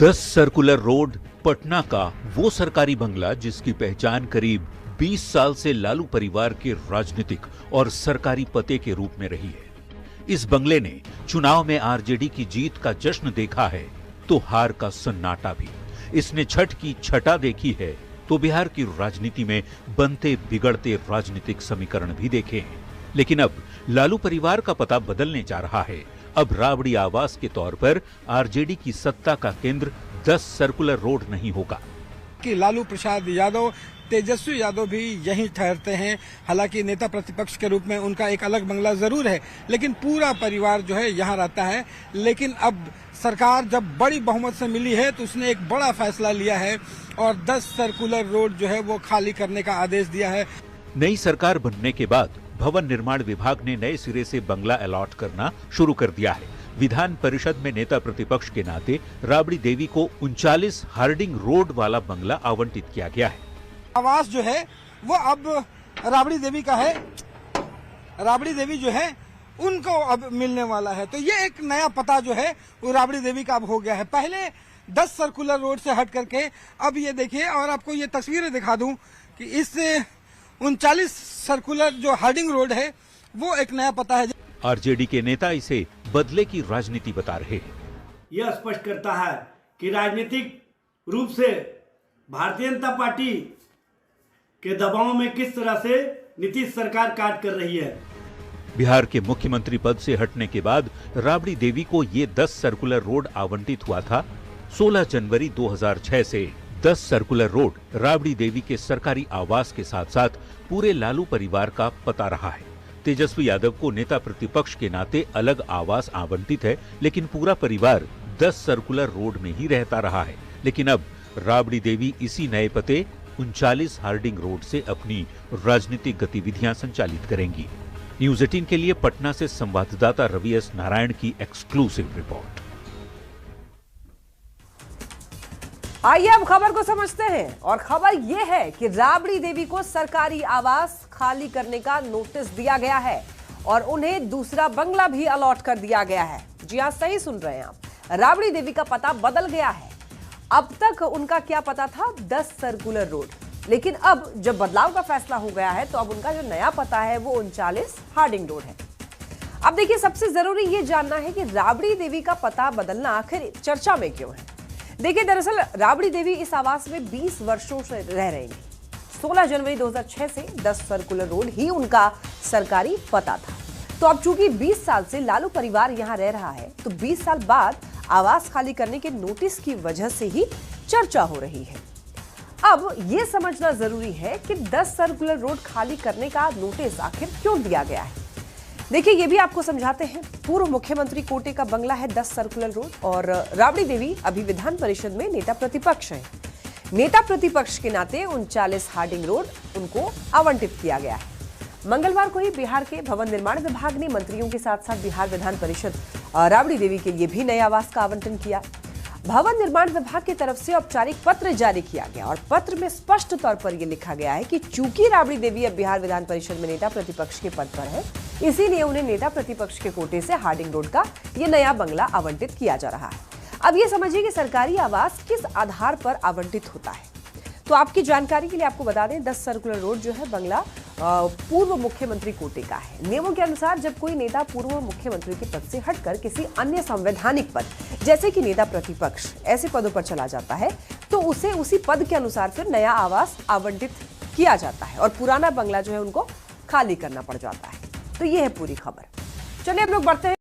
10 circular road Patna का वो सरकारी बंगला जिसकी पहचान करीब 20 साल से लालू परिवार के राजनीतिक और सरकारी पते के रूप में रही है। इस बंगले ने चुनाव में आरजेडी की जीत का जश्न देखा है तो हार का सन्नाटा भी। इसने छठ की छटा देखी है तो बिहार की राजनीति में बनते बिगड़ते राजनीतिक समीकरण भी देखे हैं। लेकिन अब लालू परिवार का पता बदलने जा रहा है। अब राबड़ी आवास के तौर पर आरजेडी की सत्ता का केंद्र 10 सर्कुलर रोड नहीं होगा कि लालू प्रसाद यादव, तेजस्वी यादव भी यहीं ठहरते हैं। हालांकि नेता प्रतिपक्ष के रूप में उनका एक अलग बंगला जरूर है, लेकिन पूरा परिवार जो है यहाँ रहता है। लेकिन अब सरकार जब बड़ी बहुमत से मिली है तो उसने एक बड़ा फैसला लिया है और 10 सर्कुलर रोड जो है वो खाली करने का आदेश दिया है। नई सरकार बनने के बाद भवन निर्माण विभाग ने नए सिरे से बंगला अलॉट करना शुरू कर दिया है। विधान परिषद में नेता प्रतिपक्ष के नाते राबड़ी देवी को 39 हार्डिंग रोड वाला बंगला आवंटित किया गया है। आवास जो है वो अब राबड़ी देवी का है। राबड़ी देवी जो है उनको अब मिलने वाला है, तो ये एक नया पता जो है वो राबड़ी देवी का अब हो गया है। पहले 10 सर्कुलर रोड से हट करके अब ये देखिए, और आपको ये तस्वीरें दिखा दूं कि इस 39 सर्कुलर जो हार्डिंग रोड है वो एक नया पता है। आरजेडी के नेता इसे बदले की राजनीति बता रहे हैं। यह स्पष्ट करता है कि राजनीतिक रूप से भारतीय जनता पार्टी के दबाव में किस तरह से नीतीश सरकार कार्य कर रही है। बिहार के मुख्यमंत्री पद से हटने के बाद राबड़ी देवी को ये 10 सर्कुलर रोड आवंटित हुआ था। 16 जनवरी 2006 से 10 सर्कुलर रोड राबड़ी देवी के सरकारी आवास के साथ साथ पूरे लालू परिवार का पता रहा है। तेजस्वी यादव को नेता प्रतिपक्ष के नाते अलग आवास आवंटित है, लेकिन पूरा परिवार 10 सर्कुलर रोड में ही रहता रहा है। लेकिन अब राबड़ी देवी इसी नए पते 39 हार्डिंग रोड से अपनी राजनीतिक गतिविधियां संचालित करेंगी। न्यूज 18 के लिए पटना से संवाददाता रवि एस नारायण की एक्सक्लूसिव रिपोर्ट। आइए अब खबर को समझते हैं, और खबर यह है कि राबड़ी देवी को सरकारी आवास खाली करने का नोटिस दिया गया है और उन्हें दूसरा बंगला भी अलॉट कर दिया गया है। जी हां, सही सुन रहे हैं आप, राबड़ी देवी का पता बदल गया है। अब तक उनका क्या पता था? 10 सर्कुलर रोड, लेकिन अब जब बदलाव का फैसला हो गया है तो अब उनका जो नया पता है वो 39 हार्डिंग रोड है। अब देखिए, सबसे जरूरी ये जानना है कि राबड़ी देवी का पता बदलना आखिर चर्चा में क्यों है। देखिए, दरअसल राबड़ी देवी इस आवास में 20 वर्षों से रह रही हैं। 16 जनवरी 2006 से 10 सर्कुलर रोड ही उनका सरकारी पता था। तो अब चूंकि 20 साल से लालू परिवार यहां रह रहा है, तो 20 साल बाद आवास खाली करने के नोटिस की वजह से ही चर्चा हो रही है। अब यह समझना जरूरी है कि 10 सर्कुलर रोड खाली करने का नोटिस आखिर क्यों दिया गया है। देखिए, ये भी आपको समझाते हैं। पूर्व मुख्यमंत्री कोटे का बंगला है 10 सर्कुलर रोड, और राबड़ी देवी अभी विधान परिषद में नेता प्रतिपक्ष हैं। नेता प्रतिपक्ष के नाते 39 हार्डिंग रोड उनको आवंटित किया गया है। मंगलवार को ही बिहार के भवन निर्माण विभाग ने मंत्रियों के साथ साथ बिहार विधान परिषद राबड़ी देवी के लिए भी नए आवास का आवंटन किया। भवन निर्माण विभाग की तरफ से औपचारिक पत्र जारी किया गया और पत्र में स्पष्ट तौर पर यह लिखा गया है कि चूंकि राबड़ी देवी अब बिहार विधान परिषद में नेता प्रतिपक्ष के पद पर है, इसीलिए उन्हें नेता प्रतिपक्ष के कोटे से हार्डिंग रोड का ये नया बंगला आवंटित किया जा रहा है। अब ये समझिए कि सरकारी आवास किस आधार पर आवंटित होता है। तो आपकी जानकारी के लिए आपको बता दें, 10 सर्कुलर रोड जो है बंगला पूर्व मुख्यमंत्री कोटे का है। नियमों के अनुसार जब कोई नेता पूर्व मुख्यमंत्री के पद से हटकर किसी अन्य संवैधानिक पद, जैसे कि नेता प्रतिपक्ष, ऐसे पदों पर चला जाता है, तो उसे उसी पद के अनुसार फिर नया आवास आवंटित किया जाता है और पुराना बंगला जो है उनको खाली करना पड़ जाता है। तो ये है पूरी खबर। चलिए अब लोग बढ़ते हैं।